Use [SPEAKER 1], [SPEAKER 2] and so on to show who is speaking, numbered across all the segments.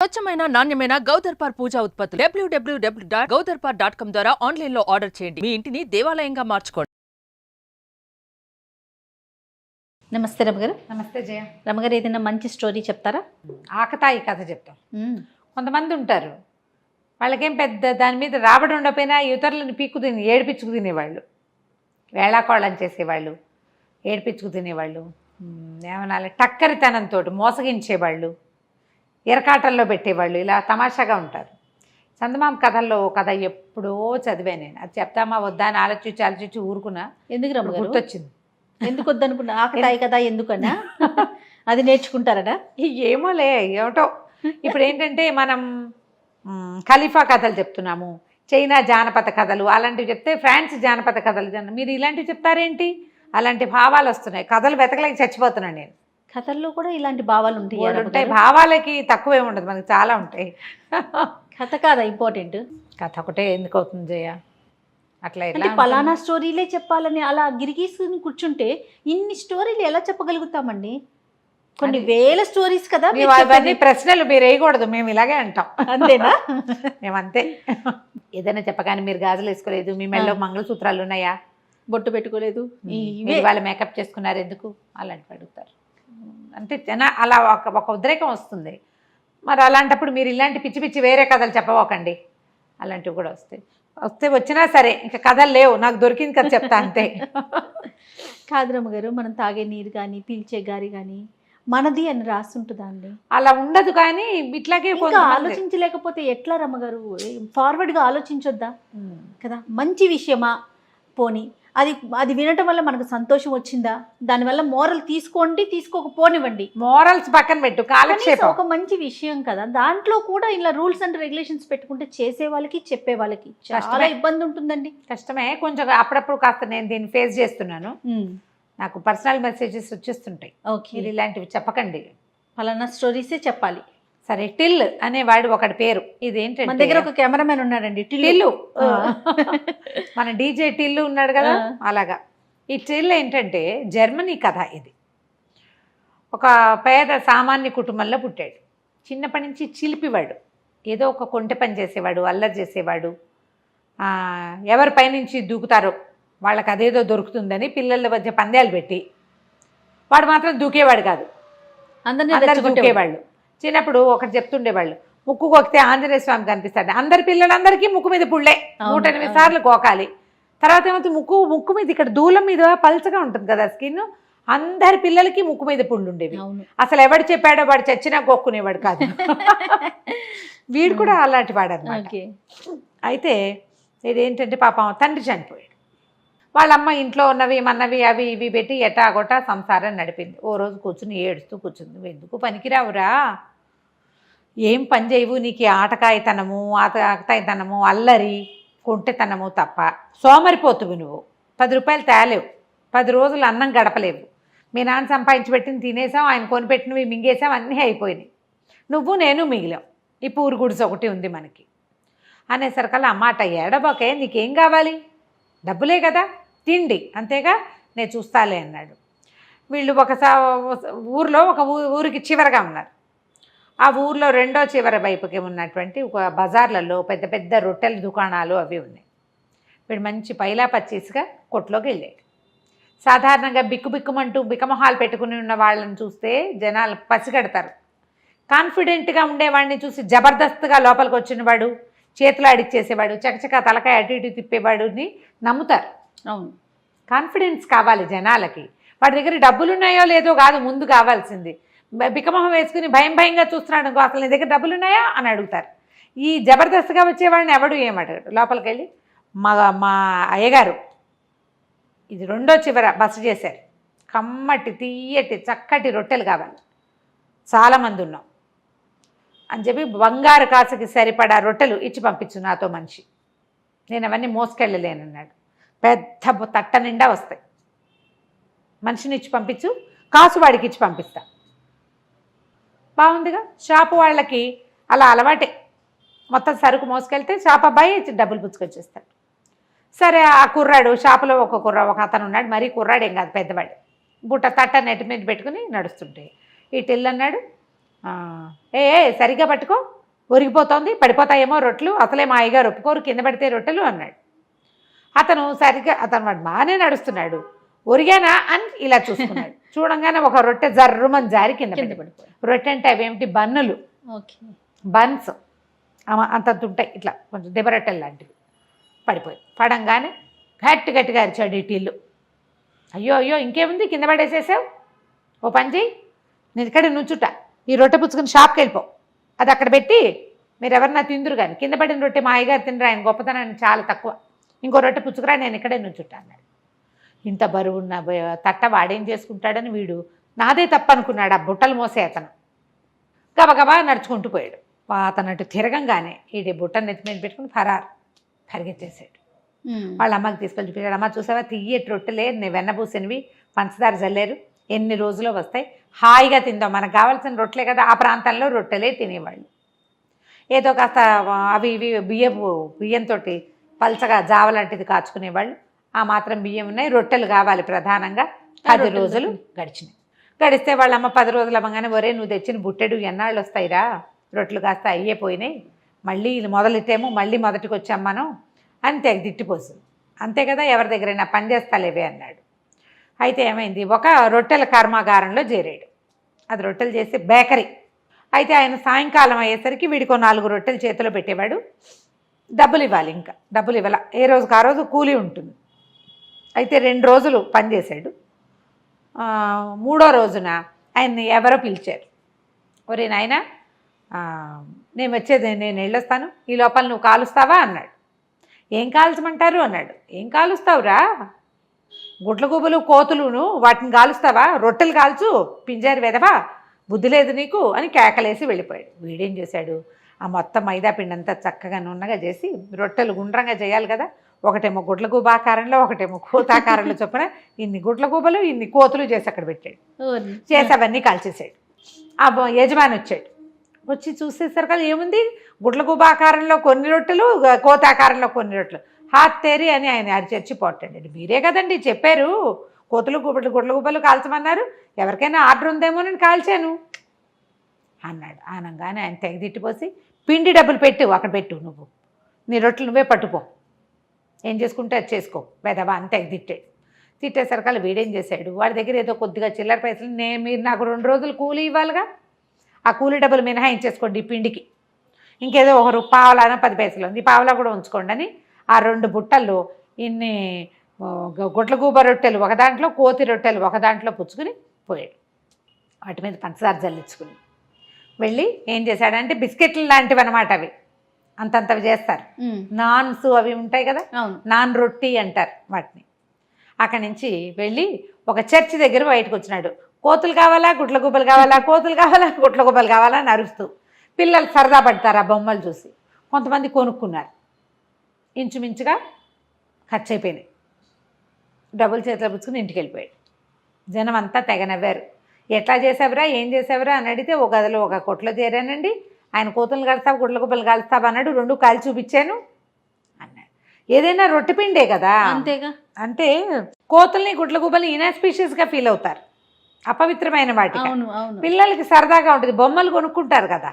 [SPEAKER 1] స్వచ్ఛమైన నాణ్యమైన గౌదర్పార్ పూజా ఉత్పత్తులు www.gaudarpar.com ద్వారా ఆన్లైన్ లో ఆర్డర్ చేయండి. మీ ఇంటిని దేవాలయంగా మార్చుకోండి.
[SPEAKER 2] నమస్తే రమగారు.
[SPEAKER 3] నమస్తే జయ.
[SPEAKER 2] రమగారు, ఏదైనా మంచి స్టోరీ చెప్తారా?
[SPEAKER 3] ఆకతాయి కథ చెప్తాం. కొంతమంది ఉంటారు, వాళ్ళకేం పెద్ద దాని మీద రాబడి ఉండకపోయినా ఇతరులను ఏడిపించుకు తినేవాళ్ళు, వేళాకోళం చేసేవాళ్ళు, ఏడిపించుకు తినేవాళ్ళు, ఏమనాలి టక్కరితనంతో మోసగించేవాళ్ళు, ఎరకాటల్లో పెట్టేవాళ్ళు, ఇలా తమాషాగా ఉంటారు. చందమామ కథల్లో ఓ కథ ఎప్పుడో చదివాను నేను. అది చెప్తామా వద్దా అని ఆలోచించి ఊరుకున్నా.
[SPEAKER 2] ఎందుకు రమగారు?
[SPEAKER 3] గుర్తొచ్చింది.
[SPEAKER 2] ఎందుకు వద్దనుకున్నా? ఆకతాయి కదా ఎందుకన్నా? అది నేర్చుకుంటారట?
[SPEAKER 3] ఏమోలే, ఏమిటో. ఇప్పుడు ఏంటంటే మనం ఖలీఫా కథలు చెప్తున్నాము, చైనా జానపద కథలు అలాంటివి చెప్తే ఫ్రాన్స్ జానపద కథలు, మీరు ఇలాంటివి చెప్తారేంటి? అలాంటి భావాలు వస్తున్నాయి. కథలు వెతకలేక చచ్చిపోతున్నాను నేను.
[SPEAKER 2] కథల్లో కూడా ఇలాంటి భావాలు
[SPEAKER 3] ఉంటాయి. భావాలకి తక్కువే ఉండదు, మనకి చాలా ఉంటాయి.
[SPEAKER 2] కథ కాదా ఇంపార్టెంట్?
[SPEAKER 3] కథ ఒకటే ఎందుకు అవుతుంది జయ? అట్లా
[SPEAKER 2] అంటే పలానా స్టోరీలే చెప్పాలని అలా గిరిగీసుకుని కూర్చుంటే ఇన్ని స్టోరీలు ఎలా చెప్పగలుగుతామండి? కొన్ని వేల స్టోరీస్ కదా.
[SPEAKER 3] అవన్నీ ప్రశ్నలు మీరు వేయకూడదు, మేము ఇలాగే అంటాం.
[SPEAKER 2] అంతేనా?
[SPEAKER 3] మేమంతే. ఏదైనా చెప్పగానే మీరు గాజులు వేసుకోలేదు, మీ మెడలో మంగళసూత్రాలు ఉన్నాయా,
[SPEAKER 2] బొట్టు పెట్టుకోలేదు,
[SPEAKER 3] వాళ్ళు మేకప్ చేసుకున్నారు ఎందుకు, అలాంటివి అడుగుతారు. అంటే అలా ఒక ఉద్రేకం వస్తుంది. మరి అలాంటప్పుడు మీరు ఇలాంటి పిచ్చి పిచ్చి వేరే కథలు చెప్పవకండి. అలాంటివి కూడా వచ్చినా సరే ఇంకా కథలు లేవు, నాకు దొరికింది కథ చెప్తా అంతే.
[SPEAKER 2] కాదు రమగారు, మనం తాగే నీరు కానీ పీల్చే గారి కానీ మనది అని రాస్తుంటుందా అండి?
[SPEAKER 3] అలా ఉండదు, కానీ ఇట్లాగే
[SPEAKER 2] ఆలోచించలేకపోతే ఎట్లా రమగారు? ఫార్వర్డ్గా ఆలోచించొద్దా కదా? మంచి విషయమా పోని, అది వినటం వల్ల మనకు సంతోషం వచ్చిందా, దానివల్ల మోరల్ తీసుకోండి, తీసుకోకపోనివ్వండి.
[SPEAKER 3] మోరల్స్ పక్కన పెట్టు, కాలక్షేపం ఒక
[SPEAKER 2] మంచి విషయం కదా. దాంట్లో కూడా ఇలా రూల్స్ అండ్ రెగ్యులేషన్స్ పెట్టుకుంటే చేసే వాళ్ళకి చెప్పే వాళ్ళకి చాలా ఇబ్బంది ఉంటుందండి.
[SPEAKER 3] కష్టమే కొంచెం. అప్పుడప్పుడు కాస్త నేను దీన్ని ఫేస్ చేస్తున్నాను. నాకు పర్సనల్ మెసేజెస్ వచ్చేస్తుంటాయి, మీరు ఇలాంటివి చెప్పకండి,
[SPEAKER 2] ఫలానా స్టోరీసే చెప్పాలి.
[SPEAKER 3] సరే, టిల్ అనేవాడు ఒకటి పేరు. ఇదేంటంటే
[SPEAKER 2] మన దగ్గర ఒక కెమెరామెన్ ఉన్నాడండి,
[SPEAKER 3] టిల్లు. మన డీజే టిల్లు ఉన్నాడు కదా, అలాగా. ఈ టిల్ ఏంటంటే జర్మనీ కథ. ఇది ఒక పేద సామాన్య కుటుంబంలో పుట్టాడు. చిన్నప్పటి నుంచి చిలిపివాడు, ఏదో ఒక కొంటె పని చేసేవాడు, అల్లరి చేసేవాడు. ఎవరి పైనుంచి దూకుతారో వాళ్ళకి అదేదో దొరుకుతుందని పిల్లల మధ్య పందాలు పెట్టి వాడు మాత్రం దూకేవాడు కాదు, అందరు దూకేవాళ్ళు. చిన్నప్పుడు ఒకటి చెప్తుండేవాళ్ళు, ముక్కు కొక్కితే ఆంజనేయ స్వామి కనిపిస్తాడు. అందరి పిల్లలందరికీ ముక్కు మీద పుళ్ళే 108 సార్లు కోకాలి. తర్వాత ఏమవుతుంది, ముక్కు మీద ఇక్కడ దూలం మీద పల్చగా ఉంటుంది కదా స్కిన్, అందరి పిల్లలకి ముక్కు మీద పుళ్ళు ఉండేవి. అసలు ఎవడు చెప్పాడో వాడు చచ్చినా గోక్కునేవాడు కాదు. వీడు కూడా అలాంటి వాడు అన్నమాట. అయితే ఇదేంటంటే పాపం తండ్రి చనిపోయాడు. వాళ్ళమ్మ ఇంట్లో ఉన్నవి ఏమన్నవి అవి ఇవి పెట్టి ఎటాగొట్టా సంసారం నడిపింది. ఓ రోజు కూర్చుని ఏడుస్తూ కూర్చుంది. నువ్వు ఎందుకు పనికిరావురా, ఏం పని చేయవు, నీకు ఆటకాయితనము ఆటకాయితనము అల్లరి కొంటెతనము తప్ప, సోమరిపోతువు నువ్వు. 10 రూపాయలు తేలేవు, 10 రోజులు అన్నం గడపలేవు, మీ నాన్న సంపాదించి పెట్టిన తినేసాం, ఆయన కొనిపెట్టినవి మింగేసాం, అన్నీ అయిపోయినాయి, నువ్వు నేను మిగిలాం, ఈ పూరు గుడిసె ఒకటి ఉంది మనకి అనేసరికల్లా అమ్మాట ఏడబోకే, నీకేం కావాలి, డబ్బులే కదా, తిండి అంతేగా, నేను చూస్తాలే అన్నాడు. వీళ్ళు ఊరిలో ఒక ఊరికి చివరగా ఉన్నారు. ఆ ఊర్లో రెండో చివర వైపుకి ఉన్నటువంటి ఒక బజార్లలో పెద్ద పెద్ద రొట్టెల దుకాణాలు అవి ఉన్నాయి. వీడు మంచి పైలా పచ్చేసిగా కొట్లోకి వెళ్ళాడు. సాధారణంగా బిక్కుబిక్కుమంటూ బిక్కమొహాలు పెట్టుకుని ఉన్న వాళ్ళని చూస్తే జనాలు పసిగడతారు. కాన్ఫిడెంట్గా ఉండేవాడిని చూసి జబర్దస్త్గా లోపలికి వచ్చినవాడు, చేతులు ఆడిచ్చేసేవాడు, చకచకా తలకాయ అటు ఇటు తిప్పేవాడుని నమ్ముతారు.
[SPEAKER 2] అవును,
[SPEAKER 3] కాన్ఫిడెన్స్ కావాలి జనాలకి. వాడి దగ్గర డబ్బులు ఉన్నాయో లేదో కాదు ముందు కావాల్సింది. బిక్కమొహం వేసుకుని భయంగా చూస్తున్నాడు, అసలు నీ దగ్గర డబ్బులు ఉన్నాయా అని అడుగుతారు. ఈ జబర్దస్త్గా వచ్చేవాడిని ఎవడు ఏమడగాడు. లోపలికి వెళ్ళి మా అయ్యగారు ఇది రెండో చివర బస చేశారు, కమ్మటి తీయటి చక్కటి రొట్టెలు కావాలి, చాలామంది ఉన్నాం అని చెప్పి బంగారు కాసుకి సరిపడా రొట్టెలు ఇచ్చి పంపించు నాతో మనిషి, నేను అవన్నీ మోసుకెళ్ళలేనన్నాడు. పెద్ద తట్ట నిండా వస్తాయి, మనిషిని ఇచ్చి పంపించు, కాసు వాడికి ఇచ్చి పంపిస్తా. బాగుందిగా. షాపు వాళ్ళకి అలా అలవాటే, మొత్తం సరుకు మోసుకెళ్తే షాప్ అబ్బాయి డబ్బులు పుచ్చుకొచ్చేస్తాడు. సరే, ఆ కుర్రాడు షాపులో ఒక అతను ఉన్నాడు, మరీ కుర్రాడు ఏం కాదు, పెద్దవాడు. బుట్ట తట్ట నెట్టి మీద పెట్టుకుని నడుస్తుంటే ఈ టిల్ అన్నాడు, సరిగ్గా పట్టుకో, ఒరిగిపోతోంది, పడిపోతాయేమో రొట్టెలు, అసలే మా అయ్యగారు ఒప్పుకోరు కింద పడితే రొట్టెలు అన్నాడు. అతను వాడు బాగానే నడుస్తున్నాడు, ఒరిగానా అని ఇలా చూసుకున్నాడు. చూడంగానే ఒక రొట్టె జర్రుమని జారి కింద పడిపోయి. రొట్టె అంటే అవేమిటి, బన్నులు, బన్స్ అంతంత ఉంటాయి, ఇట్లా కొంచెం దెబ్బరొట్టెలు లాంటివి. పడిపోయి పడంగానే గట్టిగా అరిచాడు ఈ టిల్లు. అయ్యో అయ్యో ఇంకేముంది, కింద పడేసేసావు, ఓ పని చెయ్యి, నేను ఇక్కడ నుంచుట, ఈ రొట్టె పుచ్చుకుని షాప్కి వెళ్ళిపో, అది అక్కడ పెట్టి మీరు ఎవరన్నా తిందురు కానీ, కింద పడిన రొట్టె మా అయ్యగారు తినరు, ఆయన గొప్పతనాన్ని చాలా తక్కువ, ఇంకో రొట్టె పుచ్చుకురా, నేను ఇక్కడే నుంచుట అన్నాడు. ఇంత బరువున్న తట్ట వాడేం చేసుకుంటాడని వీడు నాదే తప్పు అనుకున్నాడు. ఆ బుట్టలు మోసే అతను గబగబా నడుచుకుంటూ పోయాడు. అతను అటు తిరగంగానే ఈ బుట్టను నెత్తి మీద పెట్టుకుని పరిగెత్తేసాడు. వాళ్ళ అమ్మకి తీసుకెళ్ళి చూపించాడు. అమ్మ చూసావా, తియ్యటి రొట్టెలే, వెన్నబూసినవి, పంచదార జల్లేరు, ఎన్ని రోజులు వస్తాయి, హాయిగా తిందాం, మనకు కావాల్సిన రొట్టెలే కదా. ఆ ప్రాంతంలో రొట్టెలే తినేవాళ్ళు. ఏదో కాస్త అవి ఇవి బియ్యంతో పల్చగా జావ లాంటిది కాచుకునేవాళ్ళు. ఆ మాత్రం బియ్యం ఉన్నాయి, రొట్టెలు కావాలి ప్రధానంగా. 10 రోజులు గడిస్తే వాళ్ళ అమ్మ 10 రోజులు అవ్వగానే, ఒరే నువ్వు తెచ్చిన బుట్టెడు ఎన్నాళ్ళు వస్తాయిరా, రొట్టెలు కాస్త అయ్యిపోయినాయి, మళ్ళీ మొదలెట్టేమో మళ్ళీ మొదటికి వచ్చాం మనం అని తిట్టిపోతుంది. అంతే కదా, ఎవరి దగ్గరైనా పని చేస్తాలేవే అన్నాడు. అయితే ఏమైంది, ఒక రొట్టెల కర్మాగారంలో చేరాడు. అది రొట్టెలు చేసే బేకరీ. అయితే ఆయన సాయంకాలం అయ్యేసరికి వీడికో 4 రొట్టెలు చేతిలో పెట్టేవాడు. డబ్బులు ఇవ్వాలి, ఇంకా డబ్బులు ఇవ్వాల, ఏ రోజుకి ఆ రోజు కూలీ ఉంటుంది. అయితే 2 రోజులు పనిచేశాడు. 3వ రోజున ఆయన్ని ఎవరో పిలిచారు. ఒరే నాయనా, నేను వచ్చేది, నేను వెళ్ళొస్తాను, ఈ లోపల నువ్వు కాలుస్తావా అన్నాడు. ఏం కాల్చమంటారు అన్నాడు. ఏం కాలుస్తావురా, గుడ్లగూబలు కోతులును వాటిని కాలుస్తావా, రొట్టెలు కాల్చు, పింజారి వెదవా, బుద్ధి లేదు నీకు అని కేకలేసి వెళ్ళిపోయాడు. వీడేం చేశాడు, ఆ మొత్తం మైదా పిండి అంతా చక్కగా నున్నగా చేసి, రొట్టెలు గుండ్రంగా చేయాలి కదా, ఒకటేమో గుడ్లగూబ ఆకారంలో, ఒకటేమో కోతాకారంలో చొప్పున ఇన్ని గుడ్లగూబలు ఇన్ని కోతులు చేసి అక్కడ పెట్టాడు. చేసి అవన్నీ కాల్చేసాడు. ఆ యజమాని వచ్చాడు. వచ్చి చూసేసరికి ఏముంది, గుడ్లగూబ ఆకారంలో కొన్ని రొట్టెలు, కోతాకారంలో కొన్ని రొట్టెలు. హాత్ తేరి అని ఆయన అరిచర్చి పోటాడండి. మీరే కదండి చెప్పారు కోతులు గుడ్లగూబలు కాల్చమన్నారు, ఎవరికైనా ఆర్డర్ ఉందేమో నేను కాల్చాను అన్నాడు. అనగానే ఆయన తెగదిట్టిపోసి, పిండి డబ్బులు పెట్టు, అక్కడ పెట్టు, నువ్వు నీ రొట్టెలు నువ్వే పట్టుపో, ఏం చేసుకుంటే అది చేసుకో వెదవా అని తెగదిట్టాడు. తిట్టేసరికల్లా వీడేం చేశాడు, వాడి దగ్గర ఏదో కొద్దిగా చిల్లర పైసలు, మీరు నాకు 2 రోజులు కూలీ ఇవ్వాలిగా, ఆ కూలీ డబ్బులు మినహాయించేసుకోండి ఈ పిండికి, ఇంకేదో ఒక పావలాన 10 పైసలు ఉంది, పావలా కూడా ఉంచుకోండి అని ఆ 2 బుట్టల్లో ఇన్ని గుడ్లగూబ రొట్టెలు ఒక దాంట్లో, కోతి రొట్టెలు ఒక దాంట్లో పుచ్చుకుని పోయాడు. వాటి మీద పంచదార జల్లించుకుని వెళ్ళి ఏం చేశాడంటే, బిస్కెట్లు లాంటివి అనమాట, అవి అంతంతవి చేస్తారు, నాన్స్ అవి ఉంటాయి కదా, నాన్ రొట్టి అంటారు వాటిని. అక్కడి నుంచి వెళ్ళి ఒక చర్చి దగ్గర బయటకు వచ్చినాడు. కోతులు కావాలా, గుడ్లగూబలు కావాలా, కోతులు కావాలా, గుడ్లగూబలు కావాలా అని అరుస్తూ. పిల్లలు సరదా పడతారు ఆ బొమ్మలు చూసి. కొంతమంది కొనుక్కున్నారు. ఇంచుమించుగా ఖర్చు అయిపోయినాయి. డబ్బులు చేతిలో పుచ్చుకుని ఇంటికి వెళ్ళిపోయాడు. జనం అంతా తెగ నవ్వారు. ఎట్లా చేసావురా, ఏం చేసావురా అని అడిగితే, ఒక గదిలో ఒక కొట్లో చేరానండి, ఆయన కోతులు కలుస్తావు గుడ్లగూబలు కలుస్తావు అన్నాడు, 2 కాల్చి చూపించాను అన్నాడు. ఏదైనా రొట్టె పిండే కదా,
[SPEAKER 2] అంతేగా.
[SPEAKER 3] అంటే కోతుల్ని గుడ్లగూబల్ని ఇనాస్పీషియస్గా ఫీల్ అవుతారు, అపవిత్రమైన వాటికి. పిల్లలకి సరదాగా ఉంటుంది, బొమ్మలు కొనుక్కుంటారు కదా,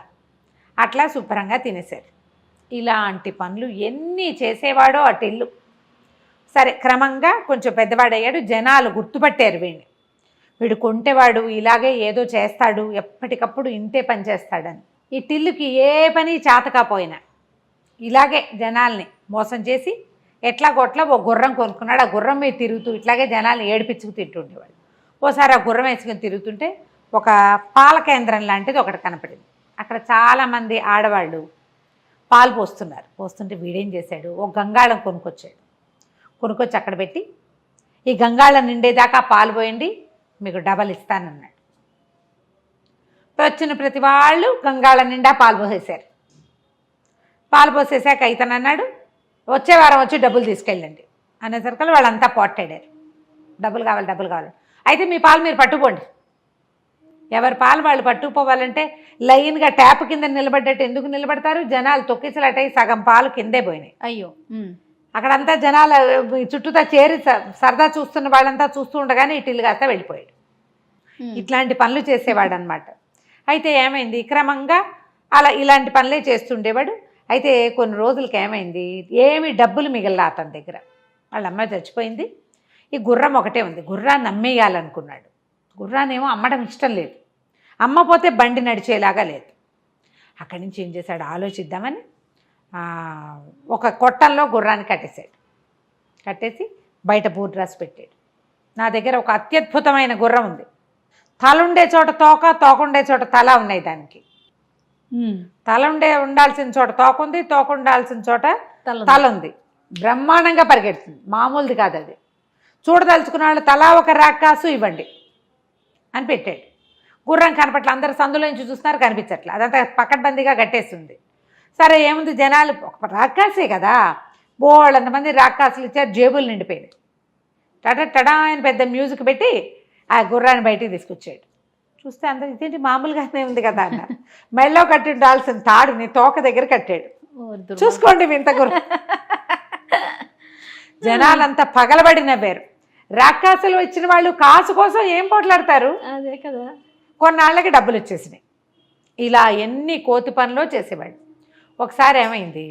[SPEAKER 3] అట్లా శుభ్రంగా తినేశారు. ఇలాంటి పనులు ఎన్ని చేసేవాడో అటు ఇల్లు. సరే, క్రమంగా కొంచెం పెద్దవాడయ్యాడు, జనాలు గుర్తుపట్టారు వీడిని. వీడు కొంటేవాడు, ఇలాగే ఏదో చేస్తాడు, ఎప్పటికప్పుడు ఇంతే పని చేస్తాడని. ఈ టిల్లుకి ఏ పని చేతకపోయినా ఇలాగే జనాల్ని మోసం చేసి ఎట్లాగొట్లా ఓ గుర్రం కొనుక్కున్నాడు. ఆ గుర్రం మీద తిరుగుతూ ఇట్లాగే జనాల్ని ఏడిపించుకు తింటుండేవాడు. ఓసారి ఆ గుర్రం వేసుకుని తిరుగుతుంటే ఒక పాల కేంద్రం లాంటిది ఒకటి కనపడింది. అక్కడ చాలామంది ఆడవాళ్ళు పాలు పోస్తున్నారు. పోస్తుంటే వీడేం చేశాడు, ఒక గంగాళం కొనుక్కొచ్చాడు. కొనుక్కొచ్చి అక్కడ పెట్టి, ఈ గంగాళం నిండేదాకా పాలు పోయండి, మీకు డబల్ ఇస్తానన్నాడు. వచ్చిన ప్రతి వాళ్ళు గంగాళం నిండా పాలు పోసేశారు. పాలు పోసేసాక ఇతను అన్నాడు, వచ్చే వారం వచ్చి డబ్బులు తీసుకెళ్ళండి అనేసరికి వాళ్ళంతా పోట్టాడారు. డబ్బులు కావాలి, డబ్బులు కావాలి. అయితే మీ పాలు మీరు పట్టుకోండి. ఎవరి పాలు వాళ్ళు పట్టుకుపోవాలంటే లైన్గా ట్యాప్ కింద నిలబడ్డట్టు ఎందుకు నిలబడతారు, జనాలు తొక్కిసలాటై సగం పాలు కిందే పోయినాయి.
[SPEAKER 2] అయ్యో,
[SPEAKER 3] అక్కడంతా జనాలు చుట్టూతా చేరి సరదా చూస్తున్న వాళ్ళంతా చూస్తూ ఉండగానే ఇటు కాస్త వెళ్ళిపోయాడు. ఇట్లాంటి పనులు చేసేవాడు అనమాట. అయితే ఏమైంది, క్రమంగా అలా ఇలాంటి పనులే చేస్తుండేవాడు. అయితే కొన్ని రోజులకి ఏమైంది, ఏమి డబ్బులు మిగల్లా అతని దగ్గర. వాళ్ళ అమ్మాయి చచ్చిపోయింది, ఈ గుర్రం ఒకటే ఉంది. గుర్రాన్ని అమ్మేయాలనుకున్నాడు. గుర్రాన్నేమో అమ్మడం ఇష్టం లేదు, అమ్మపోతే బండి నడిచేలాగా లేదు. అక్కడి నుంచి ఏం చేశాడు ఆలోచిద్దామని ఒక కొట్టంలో గుర్రాన్ని కట్టేశాడు. కట్టేసి బయట బూట్ డ్రెస్ పెట్టాడు. నా దగ్గర ఒక అత్యద్భుతమైన గుర్రం ఉంది, తల ఉండే చోట తోక, తోక ఉండే చోట తల ఉన్నాయి. దానికి తల ఉండాల్సిన చోట తోక ఉంది, తోక ఉండాల్సిన చోట తల ఉంది. బ్రహ్మాండంగా పరిగెడుతుంది, మామూలుది కాదు అది. చూడదలుచుకున్న వాళ్ళు తలా ఒక రాకాసు ఇవ్వండి అని పెట్టాడు. గుర్రం కనపట్ల, అందరు సందులో నుంచి చూస్తున్నారు, కనిపించట్లే. అదంతా పకడ్బందీగా కట్టేస్తుంది. సరే ఏముంది, జనాలు ఒక రాకాసే కదా, బోళ్ళంతమంది రాకాసులు ఇచ్చారు, జేబులు నిండిపోయినాయి. టడా ఆయన పెద్ద మ్యూజిక్ పెట్టి ఆ గుర్రాన్ని బయటికి తీసుకొచ్చాడు. చూస్తే అందరూ ఇదేంటి మామూలుగానే ఉంది కదా అన్నారు. మెళ్ళో కట్టి ఉండాల్సిన తాడుని తోక దగ్గర కట్టాడు. చూసుకోండి వింత గుర్రం. జనాలంతా పగలబడి నవ్వారు. రాకాసులు ఇచ్చిన వాళ్ళు కాసు కోసం ఏం పోట్లాడతారు,
[SPEAKER 2] అదే కదా.
[SPEAKER 3] కొన్నాళ్ళకి డబ్బులు వచ్చేసినాయి. ఇలా ఎన్ని కోతి పనులు చేసేవాడు. ఒకసారి ఏమైంది,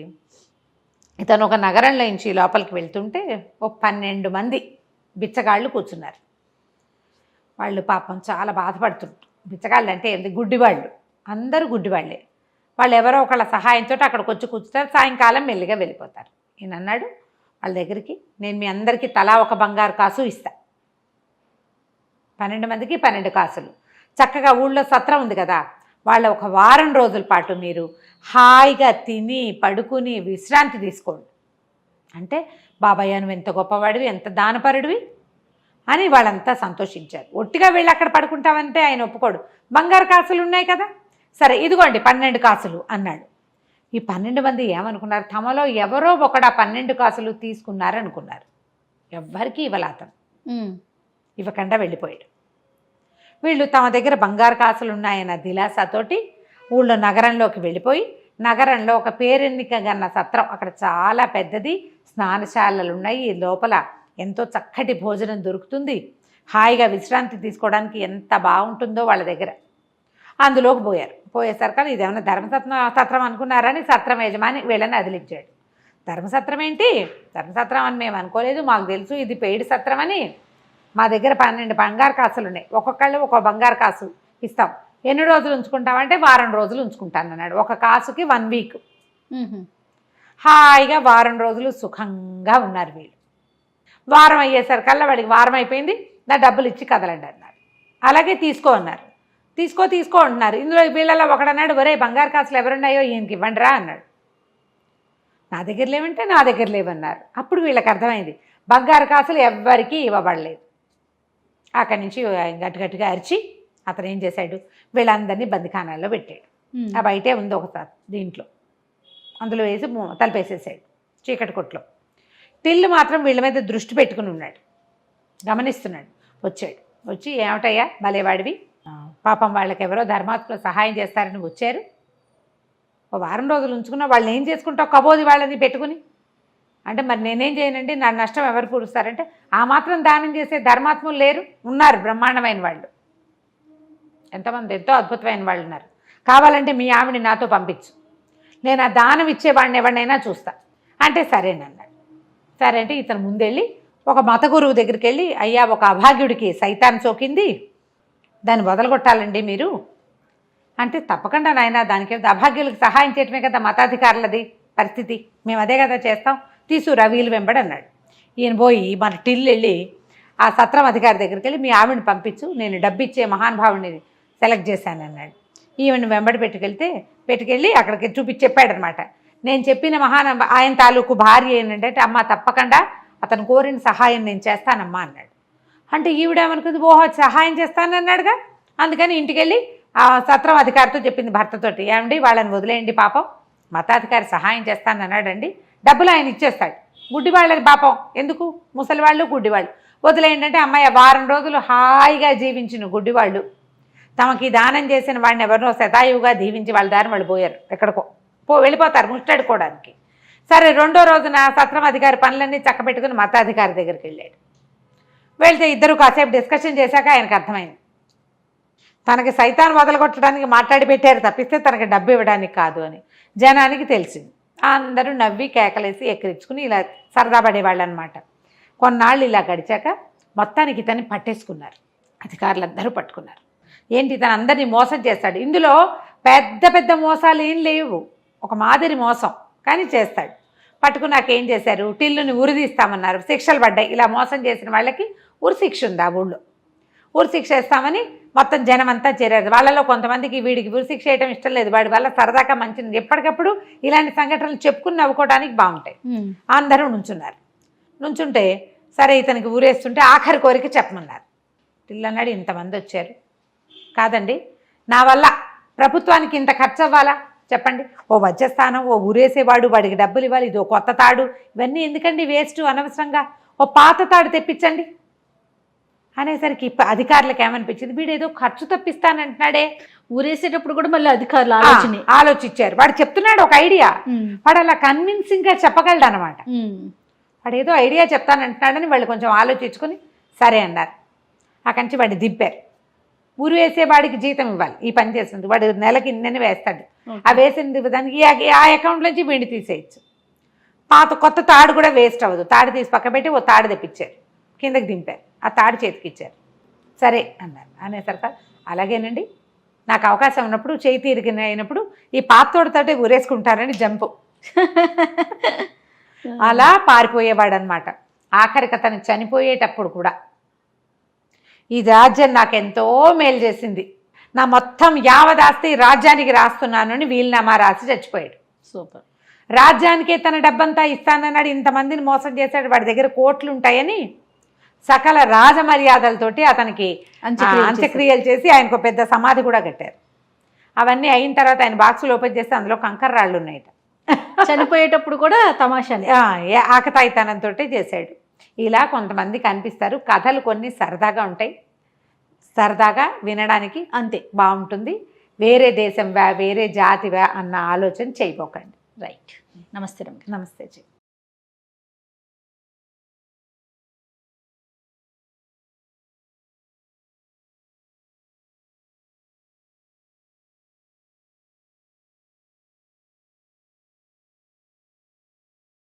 [SPEAKER 3] ఇతను ఒక నగరంలో నుంచి లోపలికి వెళ్తుంటే ఒక 12 మంది బిచ్చగాళ్ళు కూర్చున్నారు. వాళ్ళు పాపం చాలా బాధపడుతుంటారు. బిచ్చగాళ్ళు అంటే ఏంటి, గుడ్డివాళ్ళు, అందరూ గుడ్డివాళ్ళే. వాళ్ళు ఎవరో ఒకళ్ళ సహాయంతో అక్కడికి వచ్చి కూర్చుంటారు, సాయంకాలం మెల్లిగా వెళ్ళిపోతారు. ఈయన అన్నాడు వాళ్ళ దగ్గరికి, నేను మీ అందరికీ తలా ఒక బంగారు కాసు ఇస్తా. 12 మందికి 12 కాసులు. చక్కగా ఊళ్ళో సత్రం ఉంది కదా, వాళ్ళ ఒక వారం రోజుల పాటు మీరు హాయిగా తిని పడుకుని విశ్రాంతి తీసుకోండి. అంటే బాబాయ్య నువ్వు ఎంత గొప్పవాడివి, ఎంత దానపరుడివి అని వాళ్ళంతా సంతోషించారు. ఒట్టిగా వెళ్ళి అక్కడ పడుకుంటామంటే ఆయన ఒప్పుకోడు. బంగారు కాసులు ఉన్నాయి కదా, సరే ఇదిగోండి 12 కాసులు అన్నాడు. ఈ 12 మంది ఏమనుకున్నారు, తమలో ఎవరో ఒకడా 12 కాసులు తీసుకున్నారనుకున్నారు. ఎవ్వరికీ ఇవ్వలే అతను, ఇవ్వకుండా వెళ్ళిపోయాడు. వీళ్ళు తమ దగ్గర బంగారు కాసులు ఉన్నాయన్న దిలాసాతోటి ఊళ్ళో నగరంలోకి వెళ్ళిపోయి, నగరంలో ఒక పేరెన్నిక గన్న సత్రం, అక్కడ చాలా పెద్దది, స్నానశాలలు ఉన్నాయి, లోపల ఎంతో చక్కటి భోజనం దొరుకుతుంది, హాయిగా విశ్రాంతి తీసుకోవడానికి ఎంత బాగుంటుందో వాళ్ళ దగ్గర. అందులోకి పోయారు. పోయేసరికి ఇదేమన్నా ధర్మసత్రం అనుకున్నారని సత్రం యజమాని వీళ్ళని అదిలించాడు. ధర్మసత్రం ఏంటి, ధర్మసత్రం అని మేము అనుకోలేదు, మాకు తెలుసు ఇది పెయిడ్ సత్రం అని. మా దగ్గర 12 బంగారు కాసులు ఉన్నాయి, ఒక్కొక్కళ్ళు ఒక బంగారు కాసు ఇస్తాం. ఎన్ని రోజులు ఉంచుకుంటామంటే వారం రోజులు ఉంచుకుంటాను అన్నాడు. ఒక కాసుకి 1 వీక్. హాయిగా వారం రోజులు సుఖంగా ఉన్నారు వీళ్ళు. వారం అయ్యేసరికల్లా వాడికి వారం అయిపోయింది, నా డబ్బులు ఇచ్చి కదలండి అన్నాడు. అలాగే తీసుకో అన్నారు. తీసుకో అంటున్నారు. ఇందులో వీళ్ళలో ఒకడన్నాడు, ఒరే బంగారు కాసులు ఎవరున్నాయో ఈయనకి ఇవ్వండిరా అన్నాడు. నా దగ్గర లేవంటే నా దగ్గర లేవన్నారు. అప్పుడు వీళ్ళకి అర్థమైంది బంగారు కాసులు ఎవ్వరికీ ఇవ్వబడలేదు. అక్కడి నుంచి గట్టిగా అరిచి అతను ఏం చేశాడు, వీళ్ళందరినీ బందిఖానాల్లో పెట్టాడు. ఆ బయటే ఉంది ఒకసారి దీంట్లో, అందులో వేసి తలుపేసేసాడు చీకటి కొట్లో. టిల్లు మాత్రం వీళ్ళ మీద దృష్టి పెట్టుకుని ఉన్నాడు, గమనిస్తున్నాడు. వచ్చాడు, వచ్చి ఏమిటయ్యా భలేవాడివి, పాపం వాళ్ళకి ఎవరో ధర్మాత్మలో సహాయం చేస్తారని వచ్చారు, ఒక వారం రోజులు ఉంచుకున్నా వాళ్ళని ఏం చేసుకుంటావు కబోది వాళ్ళని పెట్టుకుని అంటే, మరి నేనేం చేయనండి, నా నష్టం ఎవరు పూడుస్తారంటే, ఆ మాత్రం దానం చేసే ధర్మాత్ములు లేరు, ఉన్నారు బ్రహ్మాండమైన వాళ్ళు, ఎంతమంది ఎంతో అద్భుతమైన వాళ్ళు ఉన్నారు. కావాలంటే మీ ఆవిడని నాతో పంపించు, నేను ఆ దానం ఇచ్చేవాడిని ఎవరినైనా చూస్తా అంటే సరేనన్నాడు. సరే అంటే ఇతను ముందెళ్ళి ఒక మత గురువు దగ్గరికి వెళ్ళి, అయ్యా ఒక అభాగ్యుడికి సైతాన్ సోకింది, దాన్ని వదలగొట్టాలండి మీరు అంటే, తప్పకుండా నాయన దానికి అభాగ్యులకు సహాయం చేయటమే కదా మతాధికారులది పరిస్థితి, మేము అదే కదా చేస్తాం, తీసుకురా వీలు వెంబడి అన్నాడు. ఈయన పోయి మన టిల్లు వెళ్ళి ఆ సత్రం అధికారి దగ్గరికి వెళ్ళి, మీ ఆవిడని పంపించు, నేను డబ్బిచ్చే మహానుభావుని సెలెక్ట్ చేశాను అన్నాడు. ఈవిని వెంబడి పెట్టుకెళ్ళి అక్కడికి చెప్పాడనమాట. నేను చెప్పిన ఆయన తాలూకు భార్య ఏంటంటే, అమ్మ తప్పకుండా అతను కోరిన సహాయం నేను చేస్తానమ్మా అన్నాడు. అంటే ఈవిడేమనుకుంది, ఓహో సహాయం చేస్తానన్నాడుగా, అందుకని ఇంటికి వెళ్ళి ఆ సత్రం అధికారితో చెప్పింది భర్తతోటి, ఏమండి వాళ్ళని వదిలేయండి, పాపం మతాధికారి సహాయం చేస్తానన్నాడండి, డబ్బులు ఆయన ఇచ్చేస్తాడు, గుడ్డివాళ్ళది పాపం ఎందుకు, ముసలివాళ్ళు గుడ్డివాళ్ళు వదిలేయండి అంటే, అమ్మాయి వారం రోజులు హాయిగా జీవించిన గుడ్డివాళ్ళు తమకి దానం చేసిన వాడిని ఎవరినో శతాయువుగా దీవించి వాళ్ళ దారిని వాళ్ళు పోయారు, ఎక్కడికో వెళ్ళిపోతారు ముష్టడుకోవడానికి. సరే రెండో రోజున సత్రం అధికారి పనులన్నీ చక్కబెట్టుకుని మతాధికారి దగ్గరికి వెళ్ళాడు. వెళ్తే ఇద్దరు కాసేపు డిస్కషన్ చేశాక ఆయనకు అర్థమైంది, తనకి సైతాన్ వదలగొట్టడానికి మాట్లాడి పెట్టారు తప్పిస్తే తనకి డబ్బు ఇవ్వడానికి కాదు అని జనానికి తెలిసింది. అందరూ నవ్వి కేకలేసి ఎక్కిరించుకుని ఇలా సరదా పడేవాళ్ళు అనమాట. కొన్నాళ్ళు ఇలా గడిచాక మొత్తానికి ఇతన్ని పట్టేసుకున్నారు, అధికారులందరూ పట్టుకున్నారు. ఏంటి ఇతను అందరినీ మోసం చేస్తాడు, ఇందులో పెద్ద పెద్ద మోసాలు ఏం లేవు, ఒక మాదిరి మోసం కానీ చేస్తాడు. పట్టుకున్నాక ఏం చేశారు, టిల్లుని ఉరిదీస్తామన్నారు, శిక్షలు పడ్డాయి. ఇలా మోసం చేసిన వాళ్ళకి ఉరి శిక్ష ఉంది ఆ ఊళ్ళో, ఉరి శిక్ష వేస్తామని మొత్తం జనం అంతా చేరారు. వాళ్ళలో కొంతమందికి వీడికి ఉరి శిక్ష వేయడం ఇష్టం లేదు, వాడి వల్ల సరదాగా మంచిది, ఎప్పటికప్పుడు ఇలాంటి సంఘటనలు చెప్పుకుని నవ్వుకోవడానికి బాగుంటాయి. అందరూ నుంచున్నారు. నుంచుంటే సరే ఇతనికి ఊరేస్తుంటే ఆఖరి కోరిక చెప్పమన్నారు. టిల్లు అన్నాడు, ఇంతమంది వచ్చారు కాదండి, నా వల్ల ప్రభుత్వానికి ఇంత ఖర్చు అవ్వాలా చెప్పండి, ఓ వజ్రస్థానం, ఓ ఊరేసేవాడు, వాడికి డబ్బులు ఇవ్వాలి, ఇది ఓ కొత్త తాడు, ఇవన్నీ ఎందుకండి వేస్ట్ అనవసరంగా, ఓ పాత తాడు తెప్పించండి అనేసరికి అధికారులకు ఏమనిపించింది, వీడు ఏదో ఖర్చు తప్పిస్తానంటున్నాడే.
[SPEAKER 2] ఊరేసేటప్పుడు కూడా మళ్ళీ అధికారులు
[SPEAKER 3] ఆలోచించారు. వాడు చెప్తున్నాడు ఒక ఐడియా, వాడు అలా కన్విన్సింగ్ గా చెప్పగలడు అనమాట. వాడు ఏదో ఐడియా చెప్తానంటున్నాడని వాళ్ళు కొంచెం ఆలోచించుకొని సరే అన్నారు. అక్కడి నుంచి వాడిని దింపారు. ఊరు వేసేవాడికి జీతం ఇవ్వాలి, ఈ పని చేస్తుంది, వాడు నెలకి ఇన్నని వేస్తాడు, ఆ వేసిన దానికి ఆ అకౌంట్ నుంచి వీడిని తీసేయచ్చు. కొత్త తాడు కూడా వేస్ట్ అవ్వదు, తాడు తీసి పక్క పెట్టి ఓ తాడు తెప్పించారు, కిందకి దింపారు, ఆ తాడు చేతికి ఇచ్చారు. సరే అన్నారు. అనేసరికి అలాగేనండి, నాకు అవకాశం ఉన్నప్పుడు చేయి తీరిగిన అయినప్పుడు ఈ పాతోడితోటే ఊరేసుకుంటారని జంపు అలా పారిపోయేవాడు అనమాట. ఆఖరికి అతను చనిపోయేటప్పుడు కూడా ఈ రాజ్యం నాకెంతో మేలు చేసింది, నా మొత్తం యావదాస్తి రాజ్యానికి రాస్తున్నాను అని వీలునామా రాసి చచ్చిపోయాడు.
[SPEAKER 2] సూపర్.
[SPEAKER 3] రాజ్యానికే తన డబ్బంతా ఇస్తానన్నాడు, ఇంతమందిని మోసం చేశాడు, వాడి దగ్గర కోట్లు ఉంటాయని సకల రాజమర్యాదలతోటి అతనికి అంత్యక్రియలు చేసి ఆయనకు పెద్ద సమాధి కూడా కట్టారు. అవన్నీ అయిన తర్వాత ఆయన బాక్సులు ఓపెన్ చేస్తే అందులో కంకర రాళ్ళు ఉన్నాయట.
[SPEAKER 2] చనిపోయేటప్పుడు కూడా తమాషానే,
[SPEAKER 3] ఆకతాయితనంతో చేశాడు. ఇలా కొంతమంది కనిపిస్తారు. కథలు కొన్ని సరదాగా ఉంటాయి, సరదాగా వినడానికి అంతే బాగుంటుంది. వేరే దేశం వేరే జాతివా అన్న ఆలోచన చేయబోకండి.
[SPEAKER 2] రైట్. నమస్తే.
[SPEAKER 3] నమస్తే.